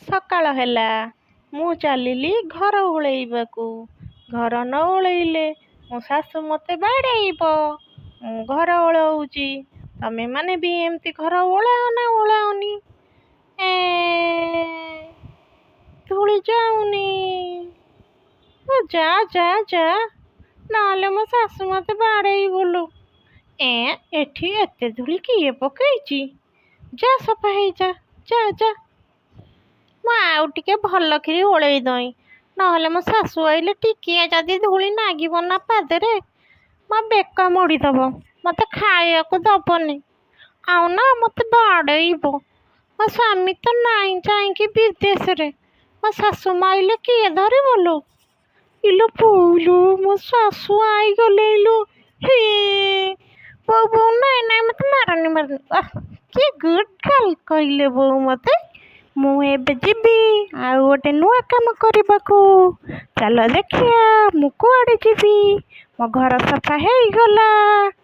ସକାଳ ହେଲା। ମୁଁ ଚାଲିଲି ଘର ଓଳେଇବାକୁ। ଘର ନ ଓଳେଇଲେ ମୋ ଶାଶୁ ମୋତେ ବାଡ଼େଇବ। ମୁଁ ଘର ଓଳଉଛି। ତମେମାନେ ବି ଏମିତି ଘର ଓଳାଅ ନା ଓଳାଅନି? ଧୂଳି ଯାଉନି। ଯା ଯା ଯା, ନହେଲେ ମୋ ଶାଶୁ ମୋତେ ବାଡ଼େଇବ ଲୋ। ଏଠି ଏତେ ଧୂଳି କିଏ ପକେଇଛି? ଯା ସଫା ହେଇଯା, ଯା ଯା। ମୁଁ ଆଉ ଟିକେ ଭଲକିରି ଓଳେଇ ଦଇଁ, ନହେଲେ ମୋ ଶାଶୁ ଆଇଲେ ଟିକିଏ ଯଦି ଧୂଳି ନାଗିବ ନା ପାଦରେ, ମୋ ବେକ ମୋଡ଼ିଦବ, ମୋତେ ଖାଇବାକୁ ଦବନି। ଆଉ ନା ମୋତେ ବାଡ଼େଇବ। ମୋ ସ୍ୱାମୀ ତ ନାଇଁ ଯାଇକି ବିଦେଶରେ। ମୋ ଶାଶୁ ମାଇଲେ କିଏ ଧରିବ ଲୋ? ଇଲୋ ବୋଉଲୋ, ମୋ ଶାଶୁ ଆଇଗଲେ ଲୋ। ବୋଉ ବୋଉ ନାଇଁ ନାଇଁ, ମୋତେ ମାରନି। କି ଗୁଡ୍ ଗାର୍ଲ କହିଲେ ବୋଉ ମୋତେ। ମୁଁ ଏବେ ଯିବି ଆଉ ଗୋଟେ ନୂଆ କାମ କରିବାକୁ। ଚାଲ ଦେଖିଆ ମୁଁ କୁଆଡ଼େ ଯିବି। ମୋ ଘର ସଫା ହେଇଗଲା।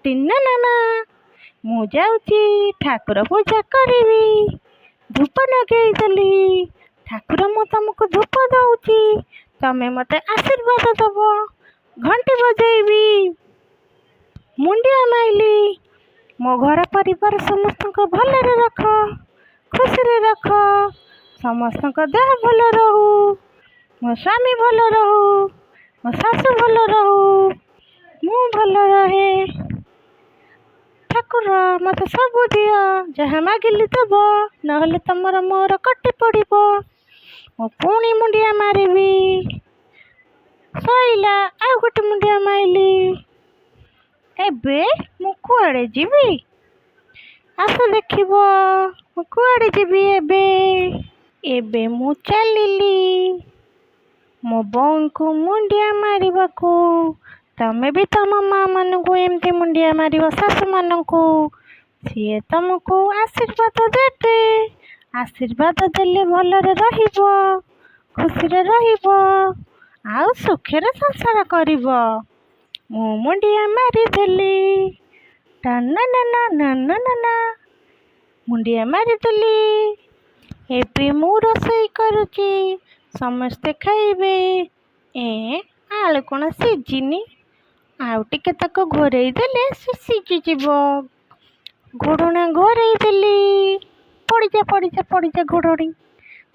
ଟିନାନାନା। ମୁଁ ଯାଉଛି ଠାକୁର ପୂଜା କରିବି। ଧୂପ ଲଗେଇଦେଲି। ଠାକୁର, ମୁଁ ତମକୁ ଧୂପ ଦଉଛି, ତମେ ମୋତେ ଆଶୀର୍ବାଦ ଦବ। ଘଣ୍ଟି ବଜେଇବି। ମୁଣ୍ଡିଆ ମାଇଲି। ମୋ ଘର ପରିବାର ସମସ୍ତଙ୍କୁ ଭଲରେ ରଖ, ଖୁସିରେ ରଖ। ସମସ୍ତଙ୍କ ଦେହ ଭଲ ରହୁ। ମୋ ସ୍ୱାମୀ ଭଲ ରହୁ। ମୋ ଶାଶୁ ଭଲ ରହୁ। ମୁଁ ଭଲ ରହେ। ଠାକୁର ମୋତେ ସବୁ ଦିଅ, ଯାହା ମାଗିଲି ଦେବ, ନହେଲେ ତମର ମୋର କଟି ପଡ଼ିବ। ମୁଁ ପୁଣି ମୁଣ୍ଡିଆ ମାରିବି। ସଇଲା, ଆଉ ଗୋଟେ ମୁଣ୍ଡିଆ ମାଇଲି। ଏବେ ମୁଁ କୁଆଡ଼େ ଯିବି? ଆସ ଦେଖିବ ମୁଁ କୁଆଡ଼େ ଯିବି ଏବେ। ଏବେ ମୁଁ ଚାଲିଲି ମୋ ବୋଉଙ୍କୁ ମୁଣ୍ଡିଆ ମାରିବାକୁ। ତମେ ବି ତମ ମା'ମାନଙ୍କୁ ଏମିତି ମୁଣ୍ଡିଆ ମାରିବ, ଶାଶୁମାନଙ୍କୁ। ସିଏ ତମକୁ ଆଶୀର୍ବାଦ ଦେବେ। ଆଶୀର୍ବାଦ ଦେଲେ ଭଲରେ ରହିବ, ଖୁସିରେ ରହିବ, ଆଉ ସୁଖରେ ସଂସାର କରିବ। ମୁଁ ମୁଣ୍ଡିଆ ମାରିଦେଲି। ଟାନାନାନା। ମୁଣ୍ଡିଆ ମାରିଦେଲି। ଏବେ ମୁଁ ରୋଷେଇ କରୁଛି, ସମସ୍ତେ ଖାଇବେ। ଆଳୁ କ'ଣ ସିଝିନି? ଆଉ ଟିକେ ତାକୁ ଘୋରେଇ ଦେଲେ ସେ ସିଝିଯିବ। ଘୋଡ଼ଣା ଘୋରେଇ ଦେଲି। ପଡ଼ିଯା ଘୋଡ଼ଣି।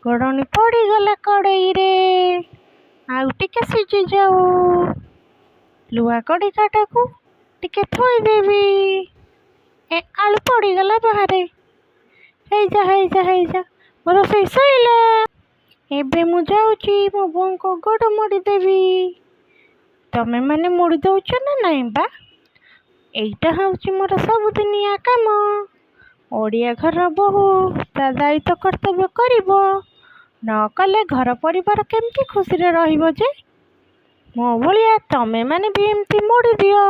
ଘୋଡ଼ଣି ପଡ଼ିଗଲା କଡ଼େଇରେ। ଆଉ ଟିକେ ସିଝିଯାଉ। ଲୁହା କଡ଼ିକାଟାକୁ ଟିକେ ଥୋଇଦେବି। ଆଳୁ ପଡ଼ିଗଲା ବାହାରେ। ହେଇଯା। ମୋ ରୋଷେଇ ସଇଲା। ଏବେ ମୁଁ ଯାଉଛି ମୋ ବୋଉଙ୍କ ଗୋଡ଼ ମୋଡ଼ିଦେବି। ତମେମାନେ ମୋଡ଼ି ଦେଉଛ ନା ନାଇଁ ବା? ଏଇଟା ହେଉଛି ମୋର ସବୁଦିନିଆ କାମ। ଓଡ଼ିଆ ଘର ବୋହୂ ତା ଦାୟିତ୍ୱ କର୍ତ୍ତବ୍ୟ କରିବ। ନ କଲେ ଘର ପରିବାର କେମିତି ଖୁସିରେ ରହିବ ଯେ? ମୋ ଭଳିଆ ତମେମାନେ ବି ଏମିତି ମୋଡ଼ି ଦିଅ,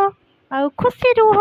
ଆଉ ଖୁସି ରୁହ।